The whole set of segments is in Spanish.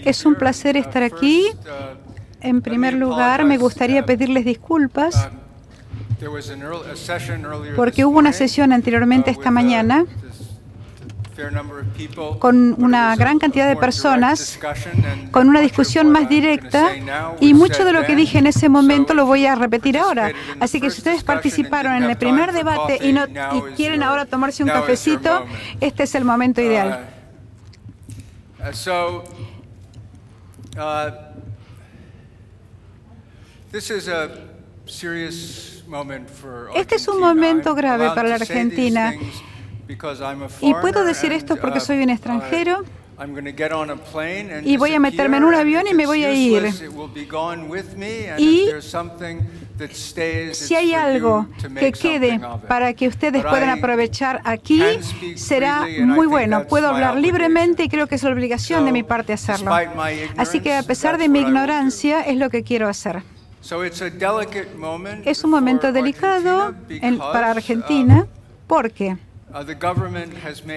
Es un placer estar aquí. En primer lugar, me gustaría pedirles disculpas porque hubo una sesión anteriormente esta mañana con una gran cantidad de personas, con una discusión más directa, y mucho de lo que dije en ese momento lo voy a repetir ahora. Así que si ustedes participaron en el primer debate y quieren ahora tomarse un cafecito, este es el momento ideal. Este es un momento grave para la Argentina. Y puedo decir esto porque soy un extranjero y voy a meterme en un avión y me voy a ir. Y si hay algo que quede para que ustedes puedan aprovechar aquí, será muy bueno. Puedo hablar libremente y creo que es la obligación de mi parte hacerlo. Así que a pesar de mi ignorancia, es lo que quiero hacer. Es un momento delicado para Argentina porque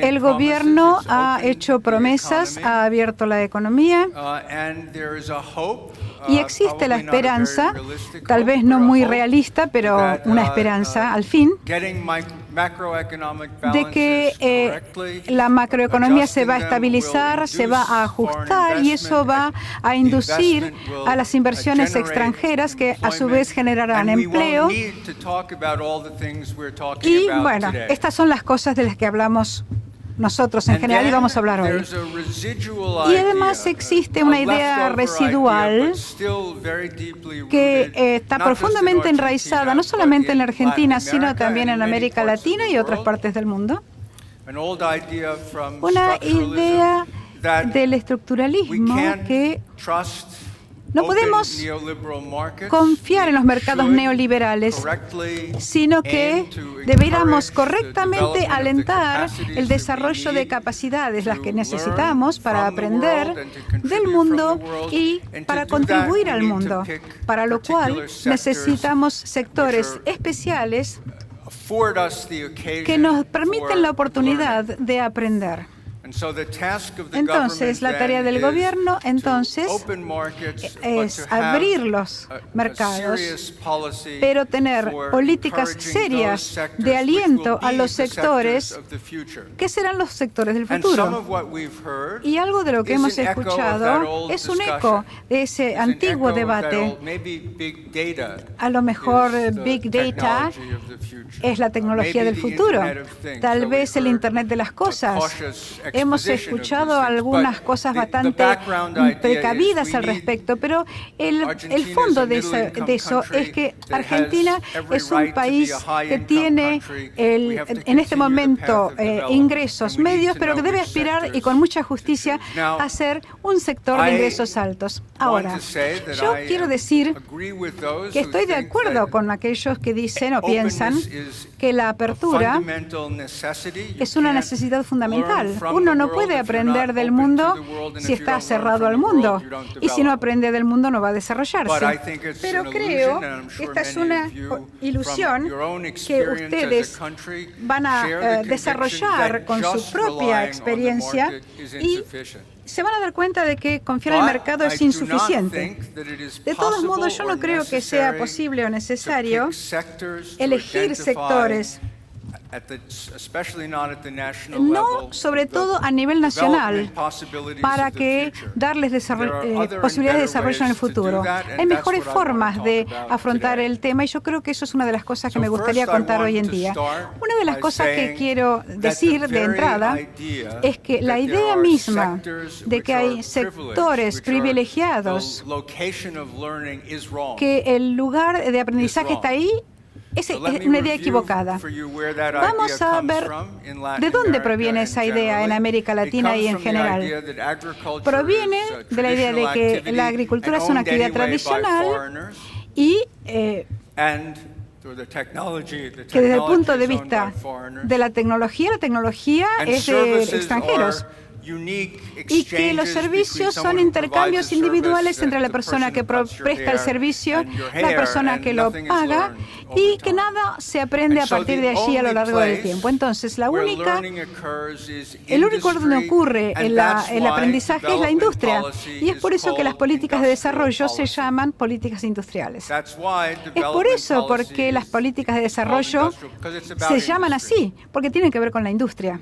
el gobierno ha hecho promesas, ha abierto la economía y existe la esperanza, tal vez no muy realista, pero una esperanza al fin, de que la macroeconomía se va a estabilizar, se va a ajustar y eso va a inducir a las inversiones extranjeras que a su vez generarán empleo. Y bueno, estas son las cosas de las que hablamos nosotros en general y vamos a hablar hoy. Y además existe una idea residual que está profundamente enraizada, no solamente en la Argentina, sino también en América Latina y otras partes del mundo. Una idea del estructuralismo que no podemos confiar en los mercados neoliberales, sino que deberíamos correctamente alentar el desarrollo de capacidades, las que necesitamos para aprender del mundo y para contribuir al mundo, para lo cual necesitamos sectores especiales que nos permiten la oportunidad de aprender. Entonces, la tarea del gobierno es abrir los mercados, pero tener políticas serias de aliento a los sectores que serán los sectores del futuro. Y algo de lo que hemos escuchado es un eco de ese antiguo debate. A lo mejor Big Data es la tecnología del futuro, tal vez el Internet de las cosas. Hemos escuchado algunas cosas bastante precavidas al respecto, pero el fondo de eso es que Argentina es un país que tiene en este momento ingresos medios, pero que debe aspirar y con mucha justicia a ser un sector de ingresos altos. Ahora, yo quiero decir que estoy de acuerdo con aquellos que dicen o piensan que la apertura es una necesidad fundamental. Uno no puede aprender del mundo si está cerrado al mundo, y si no aprende del mundo no va a desarrollarse. Pero creo que esta es una ilusión que ustedes van a desarrollar con su propia experiencia y se van a dar cuenta de que confiar en el mercado es insuficiente. De todos modos, yo no creo que sea posible o necesario elegir sectores, no sobre todo a nivel nacional, para que darles posibilidades de desarrollo en el futuro. Hay mejores formas de afrontar el tema y yo creo que eso es una de las cosas que me gustaría contar hoy en día. Una de las cosas que quiero decir de entrada es que la idea misma de que hay sectores privilegiados, que el lugar de aprendizaje está ahí, es una idea equivocada. Vamos a ver de dónde proviene esa idea en América Latina y en general. Proviene de la idea de que la agricultura es una actividad tradicional y que desde el punto de vista de la tecnología es de extranjeros. y que los servicios son intercambios individuales entre la persona que presta el servicio, la persona que lo paga, y que nada se aprende a partir de allí a lo largo del tiempo. Entonces, el único orden donde ocurre el aprendizaje es la industria, y es por eso que las políticas de desarrollo se llaman políticas industriales. Es por eso porque las políticas de desarrollo se llaman así, porque tienen que ver con la industria.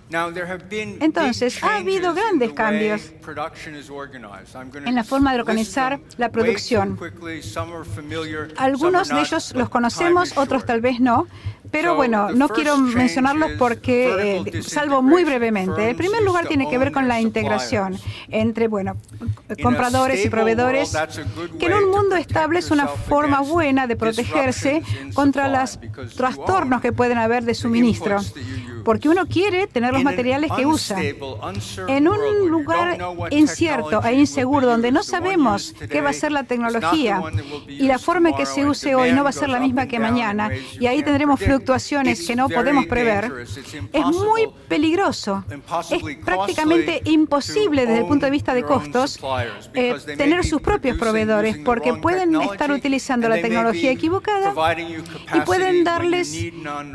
Entonces, ha habido grandes cambios en la forma de organizar la producción. Algunos de ellos los conocemos, otros tal vez no, pero bueno, no quiero mencionarlos porque, salvo muy brevemente. En primer lugar, tiene que ver con la integración entre, compradores y proveedores, que en un mundo estable es una forma buena de protegerse contra los trastornos que pueden haber de suministro, porque uno quiere tener los materiales que usa. En un lugar incierto e inseguro, donde no sabemos qué va a ser la tecnología y la forma en que se use hoy no va a ser la misma que mañana, y ahí tendremos fluctuaciones que no podemos prever, es muy peligroso. Es prácticamente imposible desde el punto de vista de costos tener sus propios proveedores, porque pueden estar utilizando la tecnología equivocada y pueden darles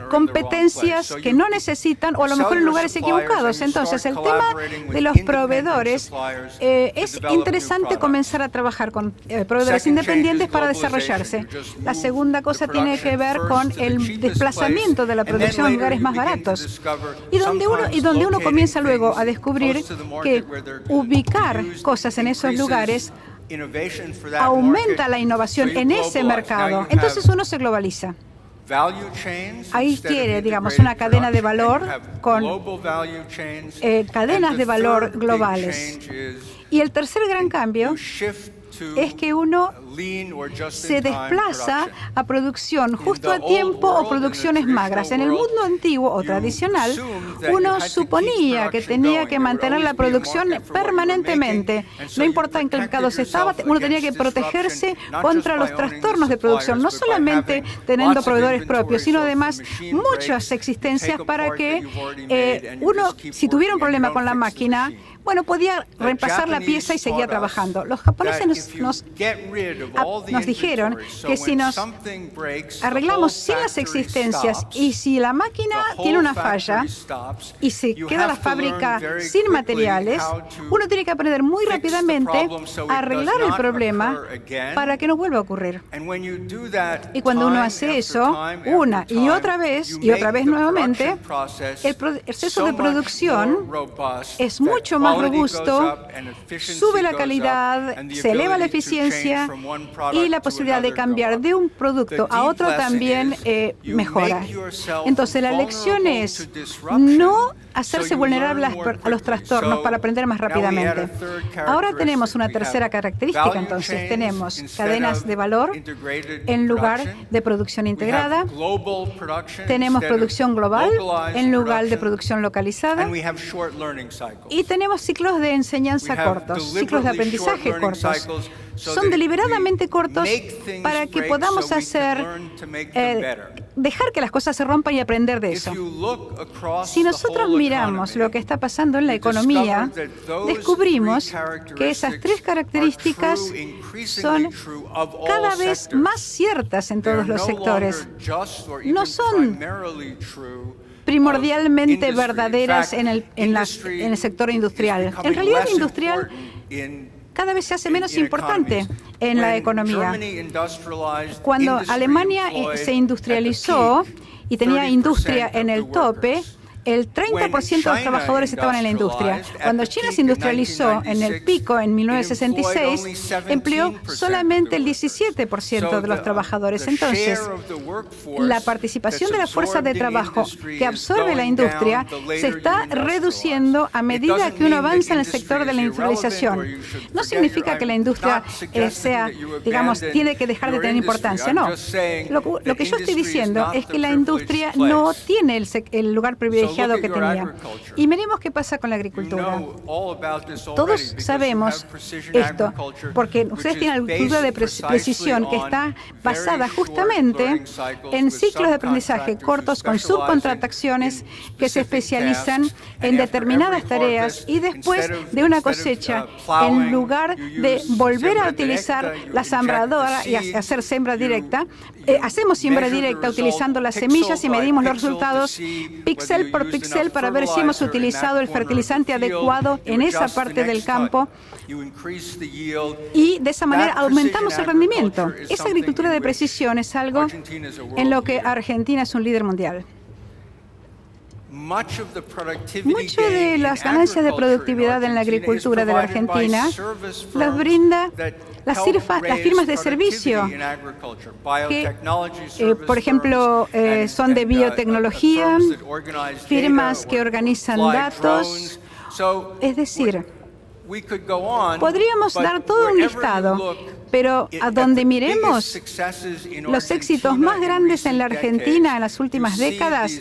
competencias que no necesitan, o a lo mejor en lugares equivocados. Entonces, el tema de los proveedores, es interesante comenzar a trabajar con proveedores independientes para desarrollarse. La segunda cosa tiene que ver con el desplazamiento de la producción a lugares más baratos, y donde uno comienza luego a descubrir que ubicar cosas en esos lugares aumenta la innovación en ese mercado. Entonces uno se globaliza. Ahí quiere, digamos, una cadena de valor con cadenas de valor globales. Y el tercer gran cambio es que uno se desplaza a producción justo a tiempo o producciones magras. En el mundo antiguo o tradicional, uno suponía que tenía que mantener la producción permanentemente. No importa en qué mercado se estaba, uno tenía que protegerse contra los trastornos de producción, no solamente teniendo proveedores propios, sino además muchas existencias para que uno, si tuviera un problema con la máquina, podía reemplazar la pieza y seguía trabajando. Los japoneses nos dijeron que si nos arreglamos sin las existencias y si la máquina tiene una falla y se queda la fábrica sin materiales, uno tiene que aprender muy rápidamente a arreglar el problema para que no vuelva a ocurrir. Y cuando uno hace eso una y otra vez nuevamente, el proceso de producción es mucho más robusto, sube la calidad, se eleva la eficiencia y la posibilidad de cambiar de un producto a otro también mejora. Entonces la lección es no hacerse vulnerable a los trastornos para aprender más rápidamente. Ahora tenemos una tercera característica, entonces tenemos cadenas de valor en lugar de producción integrada, tenemos producción global en lugar de producción localizada, y tenemos ciclos de enseñanza cortos, ciclos de aprendizaje cortos. Son deliberadamente cortos para que podamos dejar que las cosas se rompan y aprender de eso. Si nosotros miramos lo que está pasando en la economía, descubrimos que esas tres características son cada vez más ciertas en todos los sectores. No son primordialmente verdaderas en el sector industrial. En realidad, el industrial cada vez se hace menos importante en la economía. Cuando Alemania se industrializó y tenía industria en el tope, el 30% de los trabajadores estaban en la industria. Cuando China se industrializó en el pico en 1966, empleó solamente el 17% de los trabajadores. Entonces, la participación de la fuerza de trabajo que absorbe la industria se está reduciendo a medida que uno avanza en el sector de la industrialización. No significa que la industria tiene que dejar de tener importancia, no. Lo que yo estoy diciendo es que la industria no tiene el lugar privilegiado privilegiado que tenía. Y miremos qué pasa con la agricultura. Todos sabemos esto, porque ustedes tienen agricultura de precisión que está basada justamente en ciclos de aprendizaje cortos con subcontrataciones que se especializan en determinadas tareas, y después de una cosecha, en lugar de volver a utilizar la sembradora y hacer siembra directa, hacemos siembra directa utilizando las semillas y medimos los resultados píxel por píxel para ver si hemos utilizado el fertilizante adecuado en esa parte del campo, y de esa manera aumentamos el rendimiento. Esa agricultura de precisión es algo en lo que Argentina es un líder mundial. Mucho de las ganancias de productividad en la agricultura de la Argentina las brinda las firmas de servicio que, por ejemplo, son de biotecnología, firmas que organizan datos. Es decir, podríamos dar todo un listado, pero a donde miremos, los éxitos más grandes en la Argentina en las últimas décadas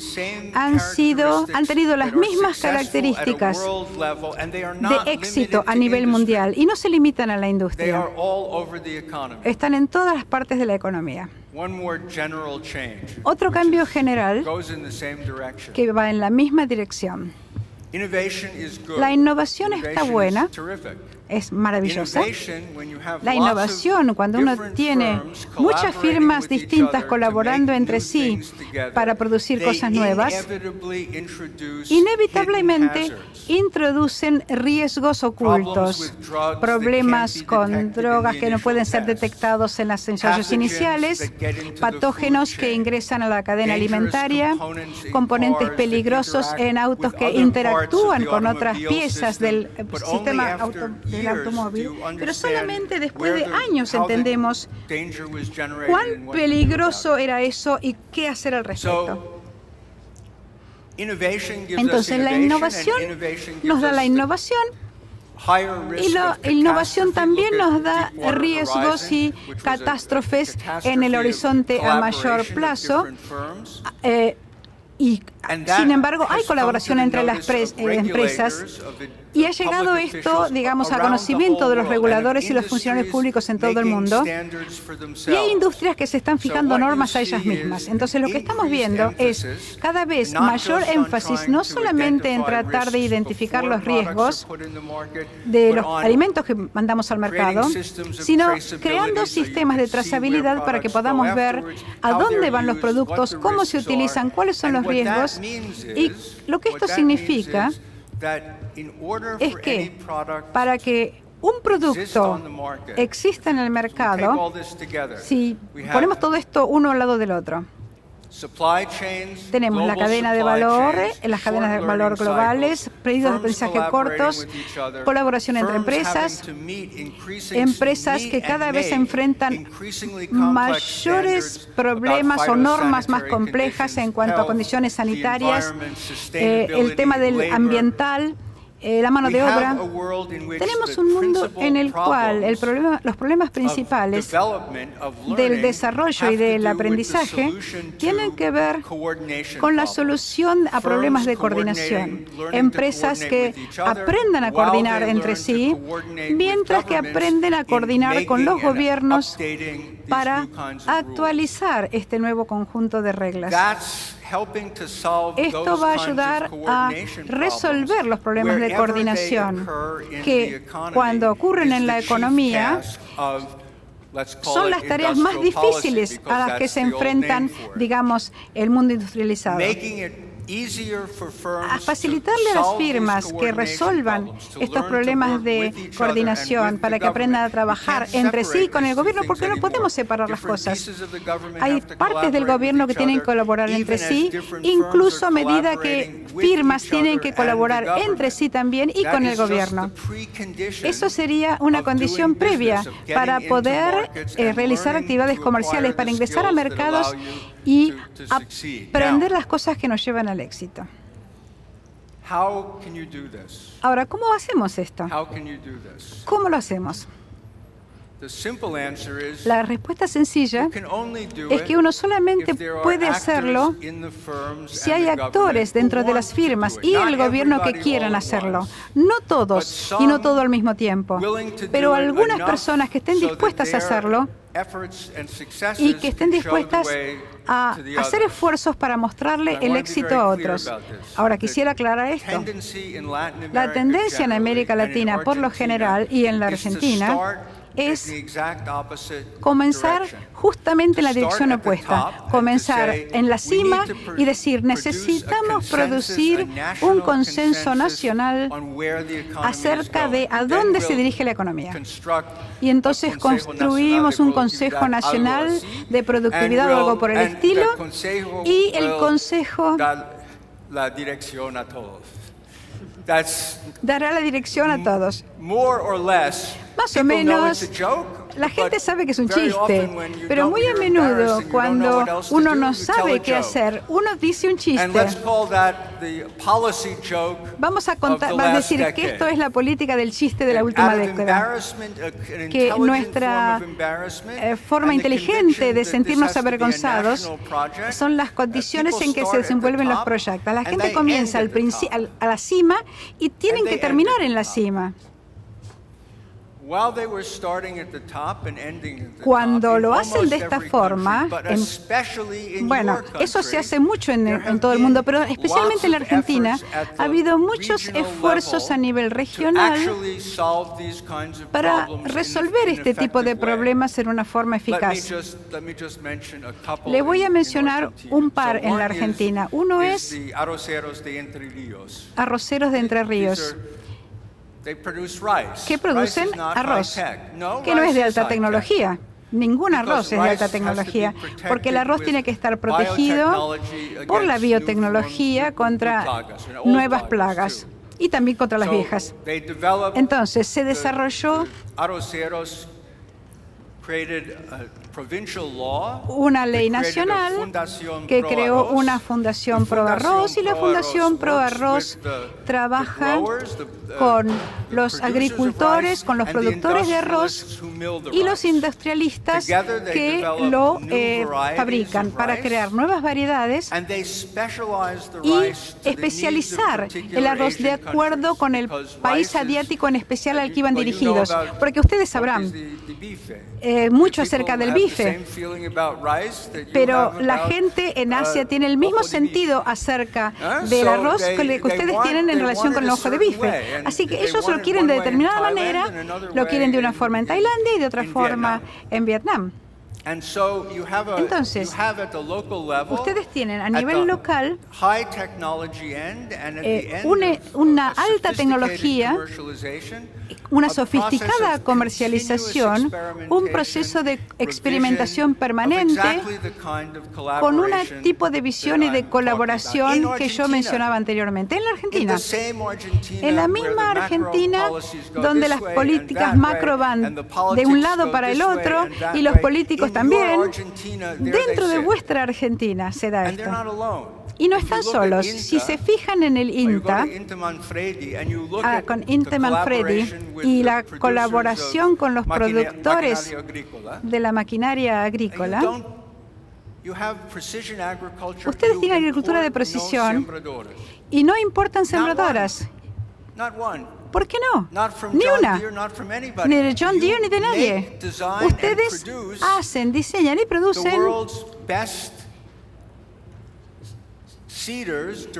han tenido las mismas características de éxito a nivel mundial y no se limitan a la industria. Están en todas las partes de la economía. Otro cambio general que va en la misma dirección. La innovación está buena, es maravillosa. La innovación, cuando uno tiene muchas firmas distintas colaborando entre sí para producir cosas nuevas, inevitablemente introducen riesgos ocultos, problemas con drogas que no pueden ser detectados en los ensayos iniciales, patógenos que ingresan a la cadena alimentaria, componentes peligrosos en autos que interactúan con otras piezas del sistema del automóvil, pero solamente después de años entendemos cuán peligroso era eso y qué hacer al respecto. Entonces, la innovación nos da la innovación, y la innovación también nos da riesgos y catástrofes en el horizonte a mayor plazo. Y, sin embargo, hay colaboración entre las empresas, y ha llegado esto, digamos, a conocimiento de los reguladores y los funcionarios públicos en todo el mundo, y hay industrias que se están fijando normas a ellas mismas. Entonces, lo que estamos viendo es cada vez mayor énfasis, no solamente en tratar de identificar los riesgos de los alimentos que mandamos al mercado, sino creando sistemas de trazabilidad para que podamos ver a dónde van los productos, cómo se utilizan, cuáles son los riesgos. Y lo que esto significa es que para que un producto exista en el mercado, si ponemos todo esto uno al lado del otro, tenemos la cadena de valor, las cadenas de valor globales, pedidos de aprendizaje cortos, colaboración entre empresas que cada vez enfrentan mayores problemas o normas más complejas en cuanto a condiciones sanitarias, el tema del ambiental, la mano de obra. Tenemos un mundo en el cual los problemas principales del desarrollo y del aprendizaje tienen que ver con la solución a problemas de coordinación. Empresas que aprendan a coordinar entre sí, mientras que aprenden a coordinar con los gobiernos para actualizar este nuevo conjunto de reglas. Esto va a ayudar a resolver los problemas de coordinación que, cuando ocurren en la economía, son las tareas más difíciles a las que se enfrentan, digamos, el mundo industrializado. A facilitarle a las firmas que resolvan estos problemas de coordinación para que aprendan a trabajar entre sí con el gobierno, porque no podemos separar las cosas. Hay partes del gobierno que tienen que colaborar entre sí, incluso a medida que firmas tienen que colaborar entre sí también y con el gobierno. Eso sería una condición previa para poder realizar actividades comerciales, para ingresar a mercados y aprender las cosas que nos llevan al éxito. Ahora, ¿cómo hacemos esto? ¿Cómo lo hacemos? La respuesta sencilla es que uno solamente puede hacerlo si hay actores dentro de las firmas y el gobierno que quieran hacerlo. No todos y no todo al mismo tiempo, pero algunas personas que estén dispuestas a hacerlo y que estén dispuestas a hacer esfuerzos para mostrarle el éxito a otros. Ahora, quisiera aclarar esto. La tendencia en América Latina, por lo general, y en la Argentina, es comenzar justamente en la dirección opuesta, comenzar en la cima y decir, necesitamos producir un consenso nacional acerca de a dónde se dirige la economía. Y entonces construimos un Consejo Nacional de Productividad o algo por el estilo, y el Consejo la dirección a todos. Dará la dirección a todos. Más o menos, la gente sabe que es un chiste, pero muy a menudo, cuando uno no sabe qué hacer, uno dice un chiste. Vamos a decir que esto es la política del chiste de la última década. Que nuestra forma inteligente de sentirnos avergonzados son las condiciones en que se desenvuelven los proyectos. La gente comienza a la cima y tienen que terminar en la cima. Cuando lo hacen de esta forma, bueno, eso se hace mucho en todo el mundo, pero especialmente en la Argentina, ha habido muchos esfuerzos a nivel regional para resolver este tipo de problemas en una forma eficaz. Le voy a mencionar un par en la Argentina. Uno es Arroceros de Entre Ríos, que producen arroz, que no es de alta tecnología. Ningún arroz es de alta tecnología, porque el arroz tiene que estar protegido por la biotecnología contra nuevas plagas y también contra las viejas. Entonces, se desarrolló una ley nacional que creó una fundación Pro Arroz, y la fundación Pro Arroz trabaja con los agricultores, con los productores de arroz y los industrialistas que lo fabrican para crear nuevas variedades y especializar el arroz de acuerdo con el país asiático en especial al que iban dirigidos. Porque ustedes sabrán mucho acerca del bife, pero la gente en Asia tiene el mismo sentido acerca del arroz que ustedes tienen en relación con el ojo de bife. Así que ellos lo quieren de determinada manera, lo quieren de una forma en Tailandia y de otra forma en Vietnam. Entonces, ustedes tienen a nivel local una alta tecnología, una sofisticada comercialización, un proceso de experimentación permanente con un tipo de visión y de colaboración que yo mencionaba anteriormente. En la Argentina, en la misma Argentina, donde las políticas macro van de un lado para el otro y los políticos también, dentro de vuestra Argentina se da esto. Y no están solos. Si se fijan en el INTA, con INTA Manfredi y la colaboración con los productores de la maquinaria agrícola, ustedes tienen agricultura de precisión y no importan sembradoras. ¿Por qué no? Ni una. Ni de John Deere ni de nadie. Ustedes hacen, diseñan y producen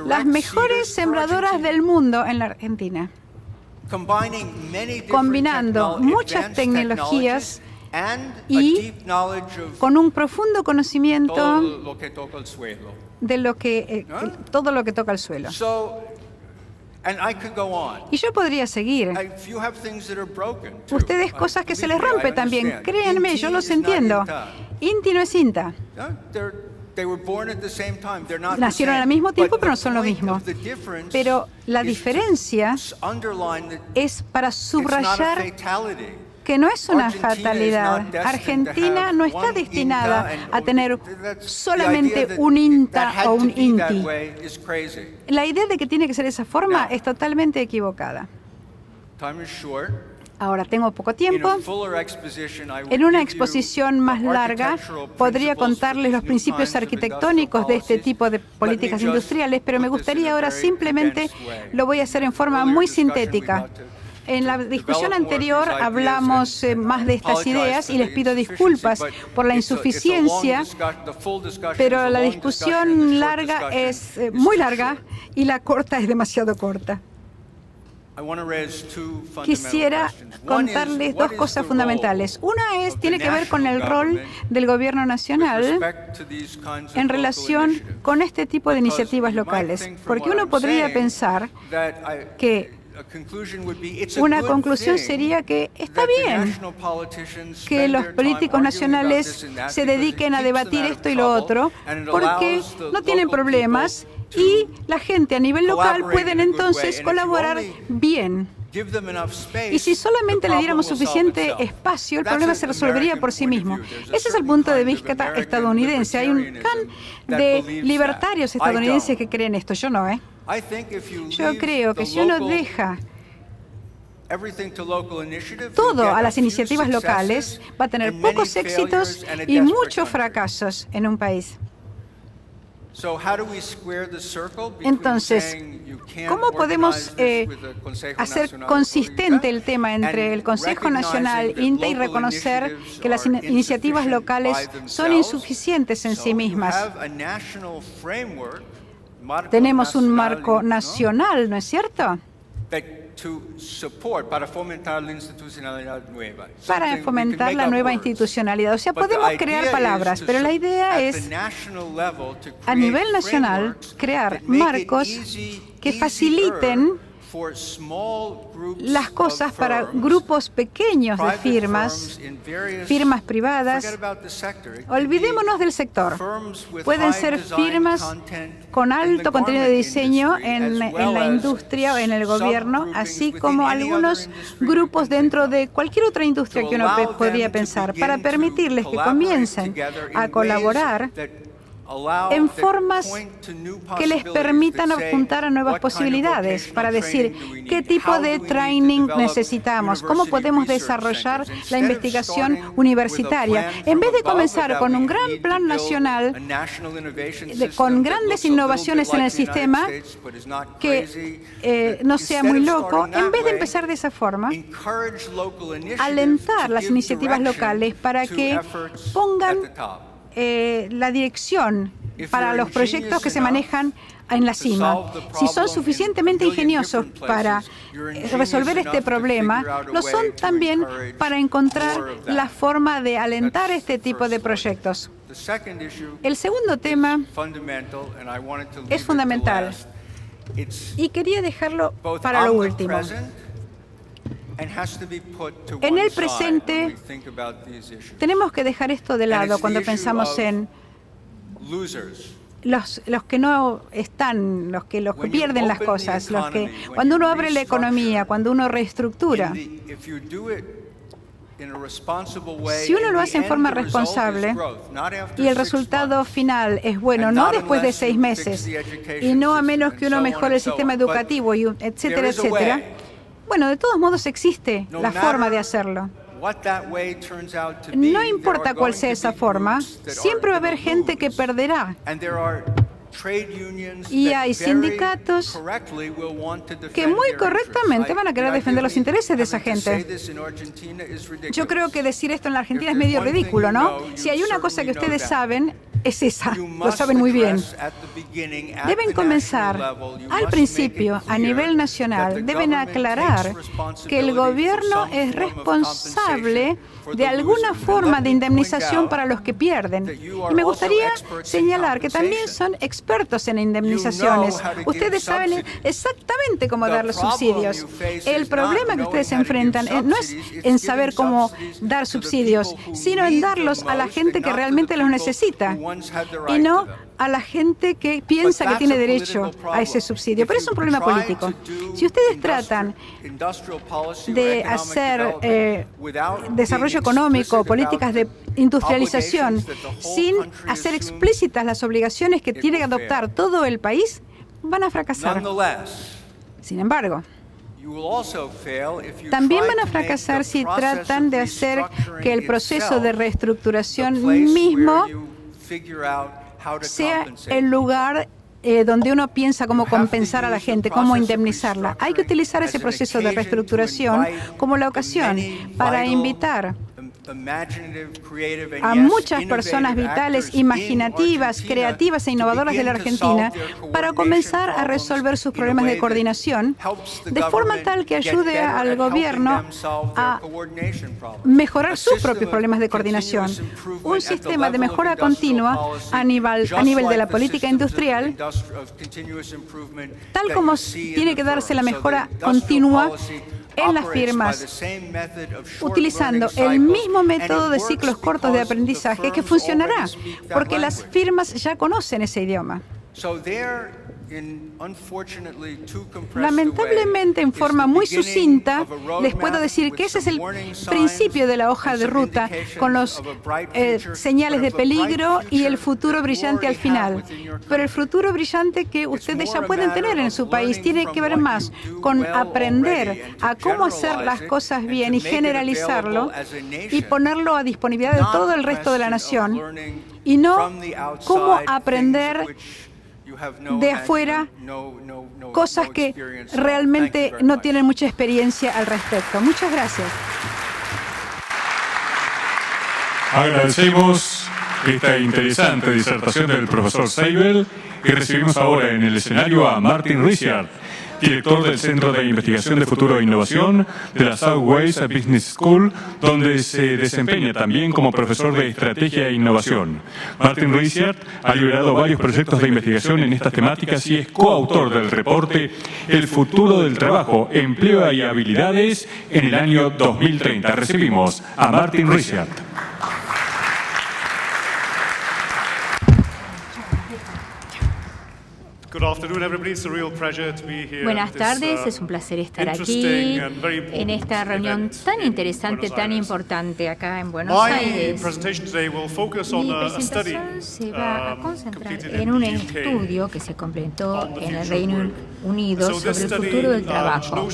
las mejores sembradoras del mundo en la Argentina, combinando muchas tecnologías y con un profundo conocimiento de todo lo que toca el suelo. Y yo podría seguir. Ustedes cosas que se les rompe también. Créanme, yo los entiendo. INTI no es INTA. Nacieron al mismo tiempo, pero no son lo mismo. Pero la diferencia es para subrayar que no es una fatalidad. Argentina no está destinada a tener solamente un INTA o un INTI. La idea de que tiene que ser de esa forma es totalmente equivocada. Ahora tengo poco tiempo. En una exposición más larga podría contarles los principios arquitectónicos de este tipo de políticas industriales, pero me gustaría ahora simplemente lo voy a hacer en forma muy sintética. En la discusión anterior hablamos más de estas ideas y les pido disculpas por la insuficiencia, pero la discusión larga es muy larga y la corta es demasiado corta. Quisiera contarles dos cosas fundamentales. Una tiene que ver con el rol del gobierno nacional en relación con este tipo de iniciativas locales. Porque uno podría pensar que una conclusión sería que está bien que los políticos nacionales se dediquen a debatir esto y lo otro, porque no tienen problemas y la gente a nivel local pueden entonces colaborar bien. Y si solamente le diéramos suficiente espacio, el problema se resolvería por sí mismo. Ese es el punto de vista estadounidense. Hay un can de libertarios estadounidenses que creen esto. Yo no, Yo creo que si uno deja todo a las iniciativas locales, va a tener pocos éxitos y muchos fracasos en un país. Entonces, ¿cómo podemos hacer consistente el tema entre el Consejo Nacional, INTA, y reconocer que las iniciativas locales son insuficientes en sí mismas? Tenemos un marco nacional, ¿no es cierto?, para fomentar la nueva institucionalidad. O sea, podemos crear palabras, pero la idea es, a nivel nacional, crear marcos que faciliten las cosas para grupos pequeños de firmas privadas. Olvidémonos del sector. Pueden ser firmas con alto contenido de diseño en la industria o en el gobierno, así como algunos grupos dentro de cualquier otra industria que uno podría pensar, para permitirles que comiencen a colaborar en formas que les permitan apuntar a nuevas posibilidades, para decir qué tipo de training necesitamos, cómo podemos desarrollar la investigación universitaria. En vez de comenzar con un gran plan nacional, con grandes innovaciones en el sistema, que no sea muy loco, en vez de empezar de esa forma, alentar las iniciativas locales para que pongan la dirección para los proyectos que se manejan en la cima. Si son suficientemente ingeniosos para resolver este problema, lo son también para encontrar la forma de alentar este tipo de proyectos. El segundo tema es fundamental y quería dejarlo para lo último. En el presente, tenemos que dejar esto de lado cuando pensamos en los que no están, los que pierden las cosas, cuando uno abre la economía, cuando uno reestructura. Si uno lo hace en forma responsable y el resultado final es bueno, no después de 6 meses, y no a menos que uno mejore el sistema educativo, etcétera, etcétera, bueno, de todos modos existe la forma de hacerlo. No importa cuál sea esa forma, siempre va a haber gente que perderá. Y hay sindicatos que muy correctamente van a querer defender los intereses de esa gente. Yo creo que decir esto en la Argentina es medio ridículo, ¿no? Si hay una cosa que ustedes saben, es esa. Lo saben muy bien. Deben comenzar al principio, a nivel nacional. Deben aclarar que el gobierno es responsable de alguna forma de indemnización para los que pierden. Y me gustaría señalar que también son expertos en indemnizaciones. Ustedes saben exactamente cómo dar los subsidios. El problema que ustedes enfrentan no es en saber cómo dar subsidios, sino en darlos a la gente que realmente los necesita y no a la gente que piensa que tiene derecho a ese subsidio. Pero es un problema político. Si ustedes tratan de hacer desarrollo económico, políticas de industrialización, sin hacer explícitas las obligaciones que tiene que adoptar todo el país, van a fracasar. Sin embargo, También van a fracasar si tratan de hacer que el proceso de reestructuración mismo sea el lugar donde uno piensa cómo compensar a la gente, cómo indemnizarla. Hay que utilizar ese proceso de reestructuración como la ocasión para invitar a muchas personas vitales, imaginativas, creativas e innovadoras de la Argentina para comenzar a resolver sus problemas de coordinación de forma tal que ayude al gobierno a mejorar sus propios problemas de coordinación. Un sistema de mejora continua a nivel de la política industrial, tal como tiene que darse la mejora continua en las firmas, utilizando el mismo método de ciclos cortos de aprendizaje que funcionará, porque las firmas ya conocen ese idioma. Lamentablemente, en forma muy sucinta, les puedo decir que ese es el principio de la hoja de ruta, con los señales de peligro y el futuro brillante al final. Pero el futuro brillante que ustedes ya pueden tener en su país tiene que ver más con aprender a cómo hacer las cosas bien y generalizarlo y ponerlo a disponibilidad de todo el resto de la nación, y no cómo aprender de afuera cosas que realmente no tienen mucha experiencia al respecto. Muchas gracias. Agradecemos esta interesante disertación del profesor Seibel y recibimos ahora en el escenario a Martin Richard, director del Centro de Investigación de Futuro e Innovación de la Southwest Business School, donde se desempeña también como profesor de Estrategia e Innovación. Martin Richard ha liderado varios proyectos de investigación en estas temáticas y es coautor del reporte El futuro del trabajo, empleo y habilidades en el año 2030. Recibimos a Martin Richard. Buenas tardes, es un placer estar aquí en esta reunión tan interesante, tan importante acá en Buenos Aires. Mi presentación se va a concentrar en un estudio que se completó en el Reino Unido sobre el futuro del trabajo.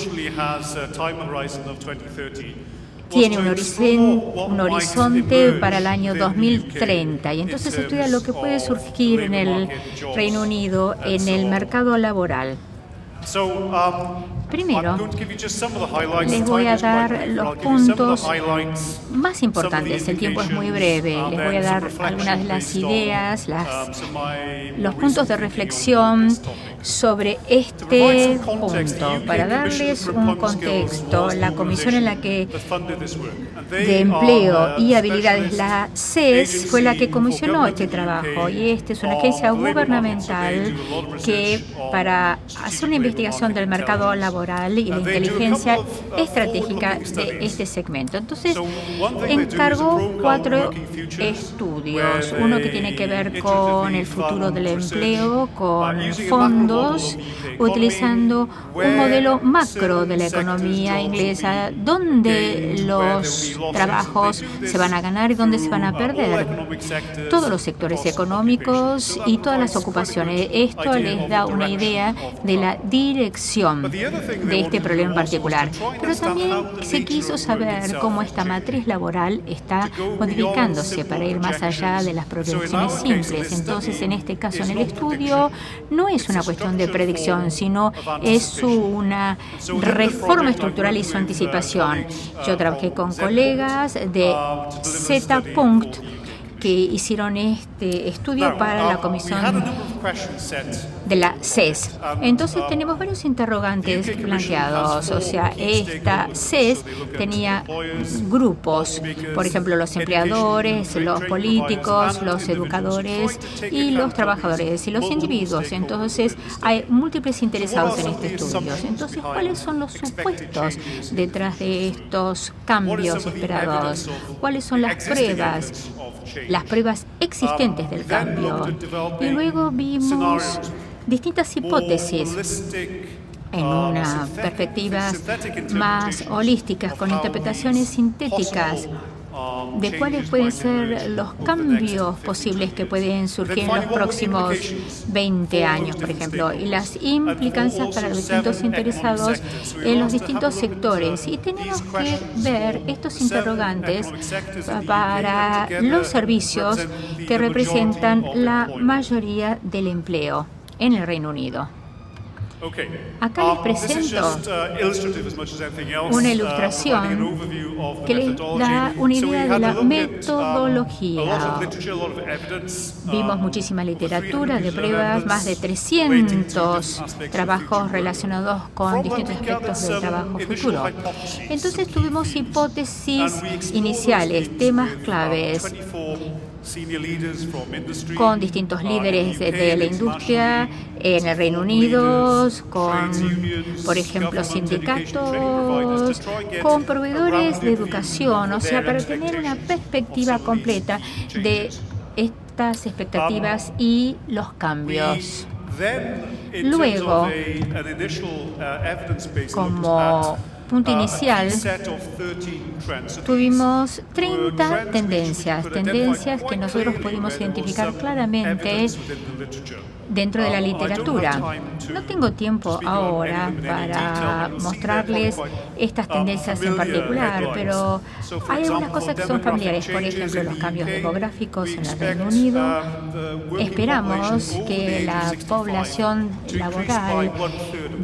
Tiene un horizonte para el año 2030 y entonces estudia lo que puede surgir en el Reino Unido en el mercado laboral. Primero, les voy a dar los puntos más importantes. El tiempo es muy breve. Les voy a dar algunas de las ideas, los puntos de reflexión sobre este punto. Para darles un contexto, la comisión en la que de empleo y habilidades, la CES, fue la que comisionó este trabajo, y esta es una agencia gubernamental que para hacer una investigación del mercado laboral y la inteligencia estratégica de este segmento. Entonces, encargó 4 estudios. Uno que tiene que ver con el futuro del empleo, con fondos, utilizando un modelo macro de la economía inglesa, donde los trabajos se van a ganar y donde se van a perder. Todos los sectores económicos y todas las ocupaciones. Esto les da una idea de la dirección de este problema en particular. Pero también se quiso saber cómo esta matriz laboral está modificándose para ir más allá de las proyecciones simples. Entonces, en este caso, en el estudio, no es una cuestión de predicción, sino es una reforma estructural y su anticipación. Yo trabajé con colegas de Z-Punkt que hicieron este estudio para la comisión de la CES. Entonces tenemos varios interrogantes planteados. O sea, esta CES tenía grupos, por ejemplo, los empleadores, los políticos, los educadores y los trabajadores y los individuos. Entonces hay múltiples interesados en este estudio. Entonces, ¿cuáles son los supuestos detrás de estos cambios esperados? ¿Cuáles son las pruebas existentes del cambio? Y luego vimos distintas hipótesis en una perspectiva más holísticas, con interpretaciones sintéticas de cuáles pueden ser los cambios posibles que pueden surgir en los próximos 20 años, por ejemplo, y las implicancias para los distintos interesados en los distintos sectores. Y tenemos que ver estos interrogantes para los servicios que representan la mayoría del empleo en el Reino Unido. Acá les presento una ilustración que les da una idea de la metodología. Vimos muchísima literatura de pruebas, más de 300 trabajos relacionados con distintos aspectos del trabajo futuro. Entonces tuvimos hipótesis iniciales, temas claves, con distintos líderes de la industria en el Reino Unido, con, por ejemplo, sindicatos, con proveedores de educación, o sea, para tener una perspectiva completa de estas expectativas y los cambios. Luego, como punto inicial, tuvimos 30 tendencias que nosotros pudimos identificar claramente dentro de la literatura. No tengo tiempo ahora para mostrarles estas tendencias en particular, pero hay algunas cosas que son familiares. Por ejemplo, los cambios demográficos en el Reino Unido. Esperamos que la población laboral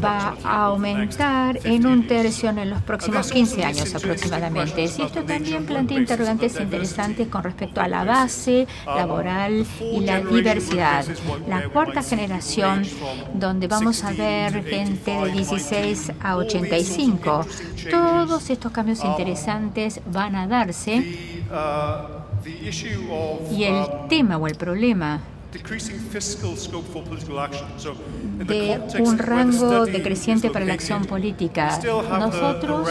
va a aumentar en 1/3 en los próximos 15 años aproximadamente. Y esto también plantea interrogantes interesantes con respecto a la base laboral y la diversidad. La cuarta generación, donde vamos a ver gente de 16 a 85. Todos estos cambios interesantes van a darse, y el tema o el problema de un rango decreciente para la acción política. Nosotros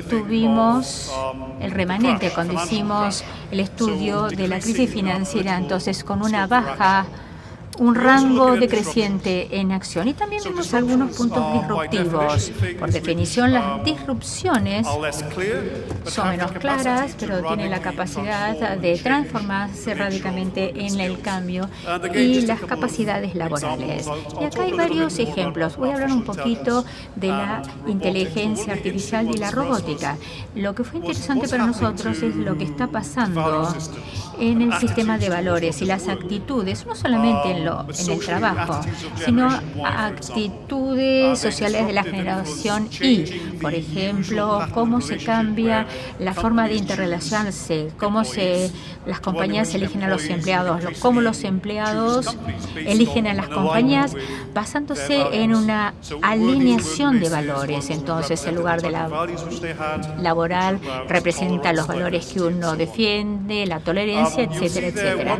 tuvimos el remanente cuando hicimos el estudio de la crisis financiera, entonces con una baja, un rango decreciente en acción. Y también vimos algunos puntos disruptivos. Por definición, las disrupciones son menos claras, pero tienen la capacidad de transformarse radicalmente en el cambio y las capacidades laborales. Y acá hay varios ejemplos. Voy a hablar un poquito de la inteligencia artificial y la robótica. Lo que fue interesante para nosotros es lo que está pasando en el sistema de valores y las actitudes, no solamente en el trabajo, sino actitudes sociales de la generación Y. Por ejemplo, cómo se cambia la forma de interrelacionarse, cómo las compañías eligen a los empleados, cómo los empleados eligen a las compañías basándose en una alineación de valores. Entonces, el lugar de la laboral representa los valores que uno defiende, la tolerancia, etcétera, etcétera.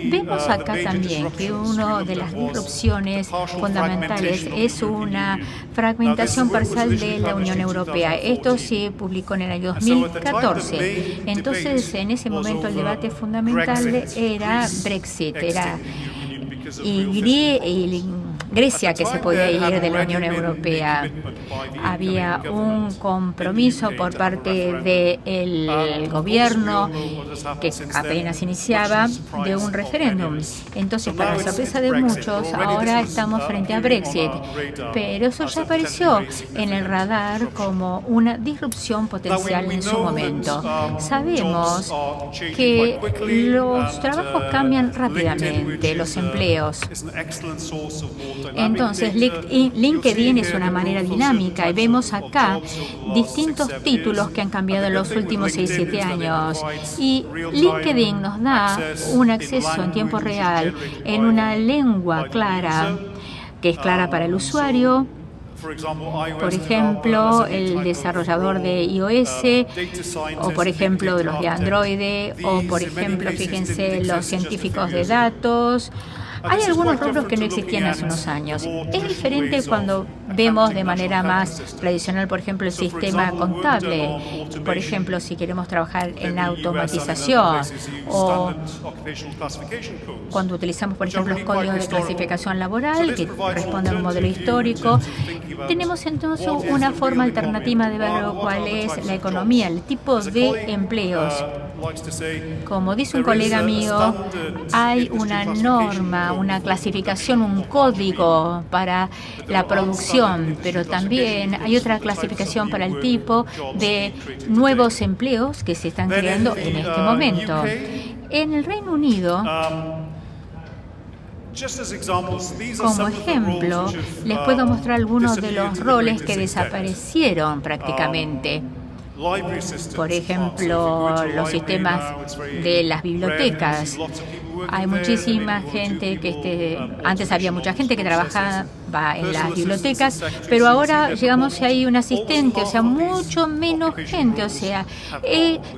Vemos acá también que una de las disrupciones fundamentales es una fragmentación parcial de la Unión Europea. Esto se publicó en el año 2014. Entonces, en ese momento el debate fundamental era Brexit, era Grecia que se podía ir de la Unión Europea. Había un compromiso por parte del gobierno que apenas iniciaba de un referéndum. Entonces, para la sorpresa de muchos, ahora estamos frente a Brexit. Pero eso ya apareció en el radar como una disrupción potencial en su momento. Sabemos que los trabajos cambian rápidamente, los empleos. Entonces, LinkedIn es una manera dinámica y vemos acá distintos títulos que han cambiado en los últimos 6-7 años. Y LinkedIn nos da un acceso en tiempo real en una lengua clara, que es clara para el usuario. Por ejemplo, el desarrollador de iOS, o por ejemplo, de los de Android, o por ejemplo, fíjense, los científicos de datos. Hay algunos rubros que no existían hace unos años. Es diferente cuando vemos de manera más tradicional, por ejemplo, el sistema contable. Por ejemplo, si queremos trabajar en automatización o cuando utilizamos, por ejemplo, los códigos de clasificación laboral que responden a un modelo histórico. Tenemos entonces una forma alternativa de ver cuál es la economía, el tipo de empleos. Como dice un colega mío, hay una norma, una clasificación, un código para la producción, pero también hay otra clasificación para el tipo de nuevos empleos que se están creando en este momento. En el Reino Unido, como ejemplo, les puedo mostrar algunos de los roles que desaparecieron prácticamente. Por ejemplo, los sistemas de las bibliotecas. Hay muchísima gente antes había mucha gente que trabajaba en las bibliotecas, pero ahora llegamos y hay un asistente, o sea, mucho menos gente, o sea,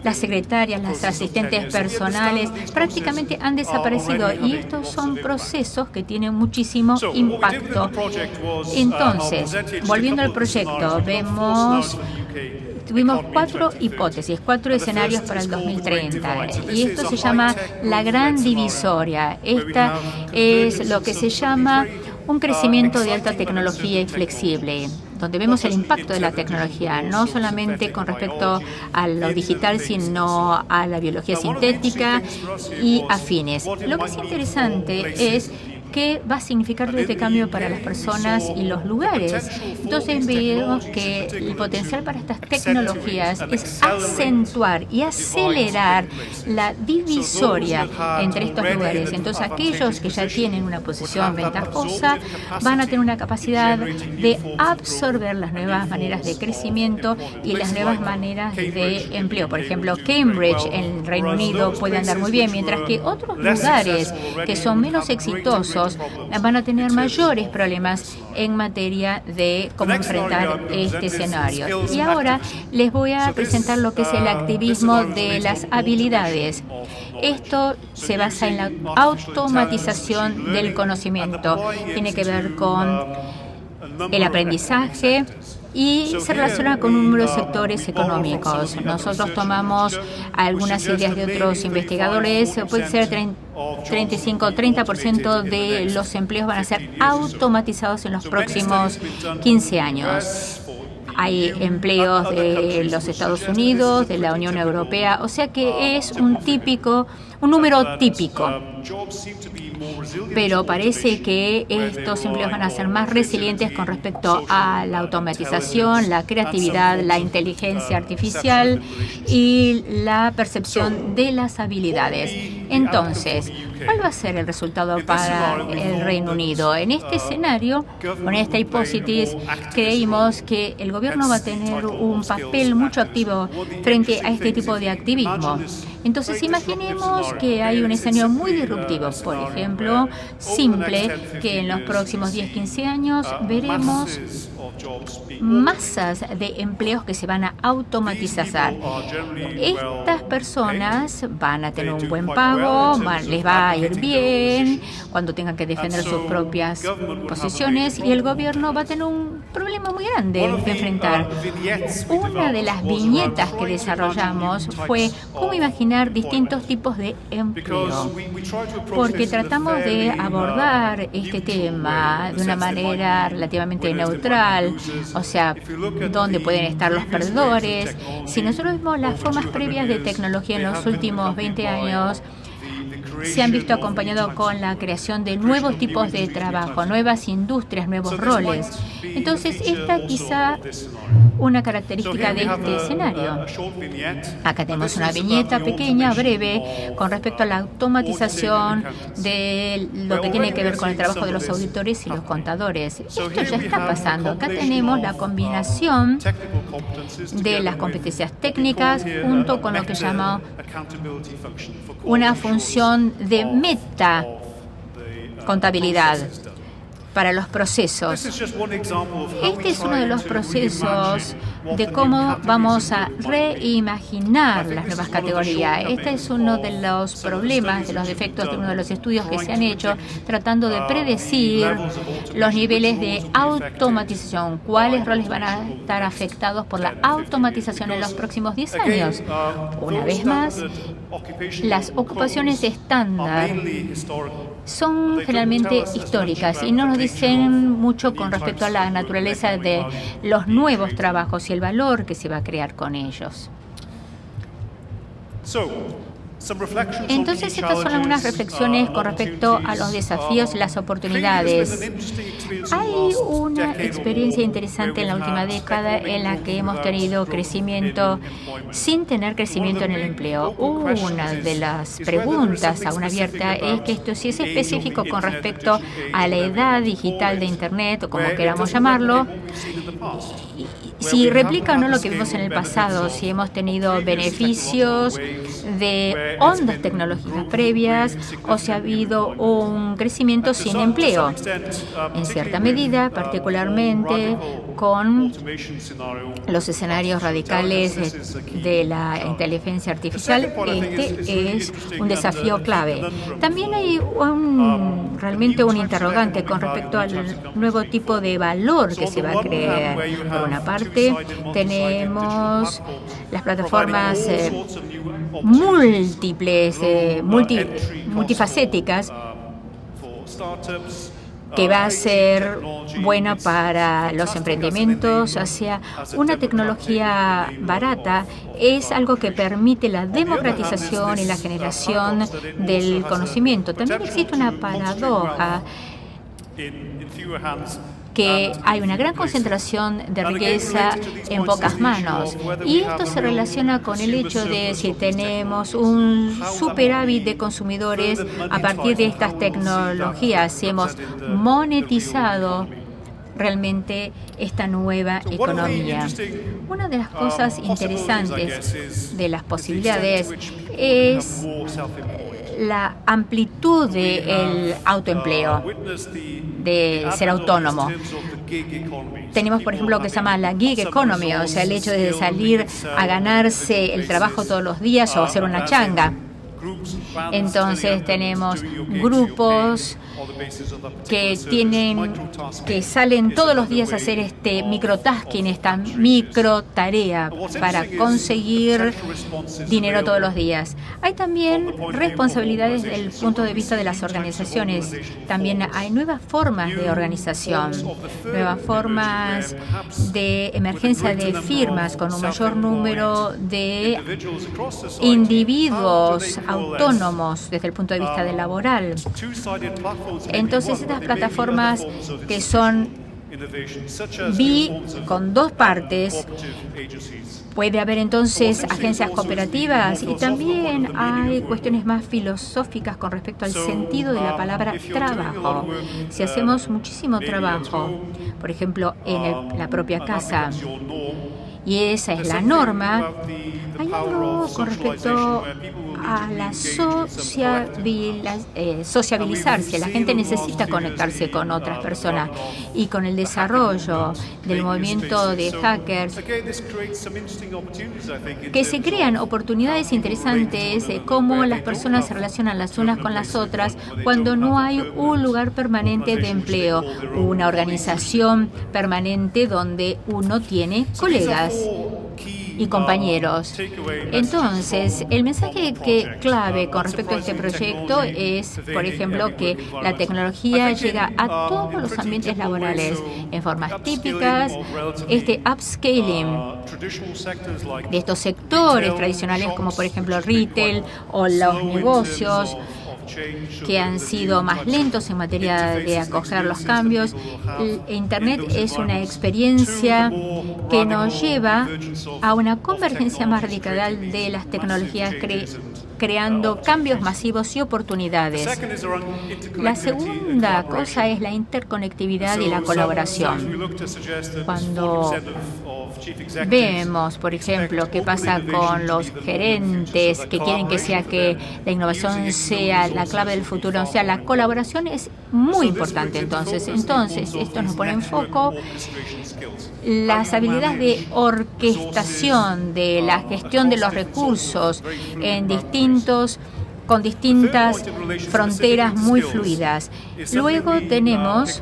las secretarias, las asistentes personales prácticamente han desaparecido y estos son procesos que tienen muchísimo impacto. Entonces, volviendo al proyecto, tuvimos 4 hipótesis, 4 escenarios para el 2030 y esto se llama la gran divisoria. Esta es lo que se llama un crecimiento de alta tecnología y flexible, donde vemos el impacto de la tecnología, no solamente con respecto a lo digital, sino a la biología sintética y afines. Lo que es interesante es qué va a significar todo este cambio para las personas y los lugares. Entonces vemos que el potencial para estas tecnologías es acentuar y acelerar la divisoria entre estos lugares. Entonces aquellos que ya tienen una posición ventajosa van a tener una capacidad de absorber las nuevas maneras de crecimiento y las nuevas maneras de empleo. Por ejemplo, Cambridge en el Reino Unido puede andar muy bien, mientras que otros lugares que son menos exitosos van a tener mayores problemas en materia de cómo enfrentar este escenario. Y ahora les voy a presentar lo que es el activismo de las habilidades. Esto se basa en la automatización del conocimiento. Tiene que ver con el aprendizaje y se relaciona con un número de sectores económicos. Nosotros tomamos algunas ideas de otros investigadores, puede ser 35 o 30% de los empleos van a ser automatizados en los próximos 15 años. Hay empleos de los Estados Unidos, de la Unión Europea, o sea que es un número típico. Pero parece que estos empleos van a ser más resilientes con respecto a la automatización, la creatividad, la inteligencia artificial y la percepción de las habilidades. Entonces, ¿cuál va a ser el resultado para el Reino Unido? En este escenario, con esta hipótesis, creímos que el gobierno va a tener un papel mucho activo frente a este tipo de activismo. Entonces, imaginemos que hay un escenario muy disruptivo, por ejemplo, simple, que en los próximos 10-15 años veremos masas de empleos que se van a automatizar. Estas personas van a tener un buen pago, les va a ir bien cuando tengan que defender sus propias posiciones y el gobierno va a tener un problema muy grande que enfrentar. Una de las viñetas que desarrollamos fue cómo imaginar distintos tipos de empleo, porque tratamos de abordar este tema de una manera relativamente neutral, o sea, dónde pueden estar los perdedores. Si nosotros vemos las formas previas de tecnología en los últimos 20 años, se han visto acompañados con la creación de nuevos tipos de trabajo, nuevas industrias, nuevos roles. Entonces, esta quizá una característica de este escenario. Acá tenemos una viñeta pequeña, breve, con respecto a la automatización de lo que tiene que ver con el trabajo de los auditores y los contadores. Esto ya está pasando. Acá tenemos la combinación de las competencias técnicas junto con lo que llama una función de meta contabilidad para los procesos. Este es uno de los procesos de cómo vamos a reimaginar las nuevas categorías. Este es uno de los problemas, de los defectos de uno de los estudios que se han hecho, tratando de predecir los niveles de automatización, cuáles roles van a estar afectados por la automatización en los próximos 10 años. Una vez más, las ocupaciones estándar son generalmente históricas y no nos dicen mucho con respecto a la naturaleza de los nuevos trabajos y el valor que se va a crear con ellos. Entonces, estas son algunas reflexiones con respecto a los desafíos y las oportunidades. Hay una experiencia interesante en la última década en la que hemos tenido crecimiento sin tener crecimiento en el empleo. Una de las preguntas aún abierta es que esto sí es específico con respecto a la edad digital de Internet, o como queramos llamarlo, si replica o no lo que vimos en el pasado, si hemos tenido beneficios de ondas tecnológicas previas o si ha habido un crecimiento sin empleo. En cierta medida, particularmente con los escenarios radicales de la inteligencia artificial, este es un desafío clave. También hay realmente un interrogante con respecto al nuevo tipo de valor que se va a crear. Por una parte, tenemos las plataformas multifacéticas, que va a ser buena para los emprendimientos hacia una tecnología barata. Es algo que permite la democratización y la generación del conocimiento. También existe una paradoja que hay una gran concentración de riqueza en pocas manos. Y esto se relaciona con el hecho de si tenemos un superávit de consumidores a partir de estas tecnologías, si hemos monetizado realmente esta nueva economía. Una de las cosas interesantes de las posibilidades es la amplitud del autoempleo, de ser autónomo. Tenemos, por ejemplo, lo que se llama la gig economy, o sea, el hecho de salir a ganarse el trabajo todos los días o hacer una changa. Entonces tenemos grupos que salen todos los días a hacer este microtasking, esta micro tarea para conseguir dinero todos los días. Hay también responsabilidades desde el punto de vista de las organizaciones. También hay nuevas formas de organización, nuevas formas de emergencia de firmas con un mayor número de individuos autónomos desde el punto de vista del laboral. Entonces, estas plataformas que son con dos partes, puede haber entonces agencias cooperativas y también hay cuestiones más filosóficas con respecto al sentido de la palabra trabajo. Si hacemos muchísimo trabajo, por ejemplo, en la propia casa, y esa es la norma, hay algo con respecto a la sociabilizarse. La gente necesita conectarse con otras personas y con el desarrollo del movimiento de hackers, que se crean oportunidades interesantes de cómo las personas se relacionan las unas con las otras cuando no hay un lugar permanente de empleo, una organización permanente donde uno tiene colegas y compañeros. Entonces, el mensaje clave con respecto a este proyecto es, por ejemplo, que la tecnología llega a todos los ambientes laborales en formas típicas. Este upscaling de estos sectores tradicionales, como por ejemplo el retail o los negocios, que han sido más lentos en materia de acoger los cambios. Internet es una experiencia que nos lleva a una convergencia más radical de las tecnologías, creando cambios masivos y oportunidades. La segunda cosa es la interconectividad y la colaboración. Cuando vemos, por ejemplo, qué pasa con los gerentes que quieren que la innovación sea la clave del futuro, o sea, la colaboración es muy importante. Entonces esto nos pone en foco las habilidades de orquestación, de la gestión de los recursos con distintas fronteras muy fluidas. Luego tenemos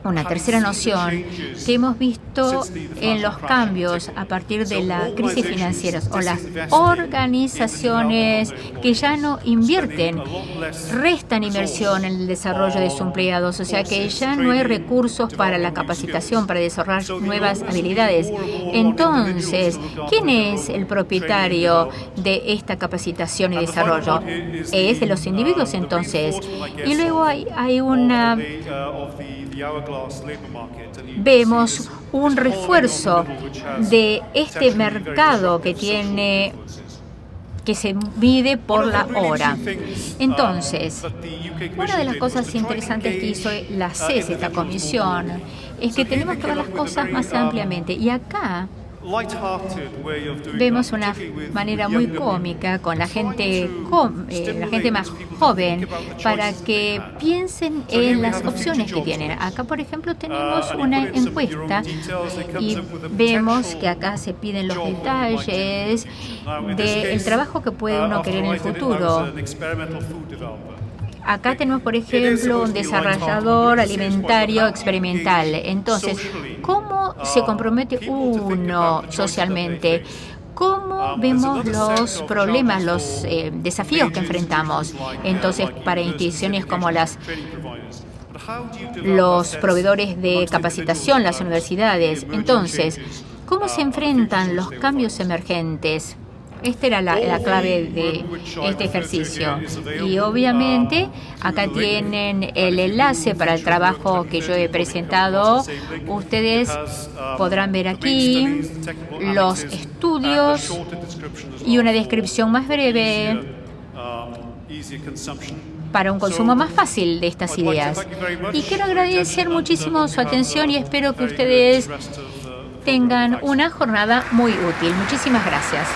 Una tercera noción que hemos visto en los cambios a partir de la crisis financiera, o las organizaciones que ya no invierten, restan inversión en el desarrollo de sus empleados, o sea que ya no hay recursos para la capacitación, para desarrollar nuevas habilidades. Entonces, ¿quién es el propietario de esta capacitación y desarrollo? Es de los individuos, entonces. Y luego hay una... Vemos un refuerzo de este mercado que se mide por la hora. Entonces, una de las cosas interesantes que hizo la CES, esta comisión, es que tenemos que ver las cosas más ampliamente. Y acá vemos una manera muy cómica con la gente más joven para que piensen en las opciones que tienen. Acá, por ejemplo, tenemos una encuesta y vemos que acá se piden los detalles del trabajo que puede uno querer en el futuro. Acá tenemos, por ejemplo, un desarrollador alimentario experimental. Entonces, ¿cómo se compromete uno socialmente? ¿Cómo vemos los problemas, los desafíos que enfrentamos? Entonces, para instituciones como los proveedores de capacitación, las universidades. Entonces, ¿cómo se enfrentan los cambios emergentes? Esta era la clave de este ejercicio. Y obviamente acá tienen el enlace para el trabajo que yo he presentado. Ustedes podrán ver aquí los estudios y una descripción más breve para un consumo más fácil de estas ideas. Y quiero agradecer muchísimo su atención y espero que ustedes tengan una jornada muy útil. Muchísimas gracias.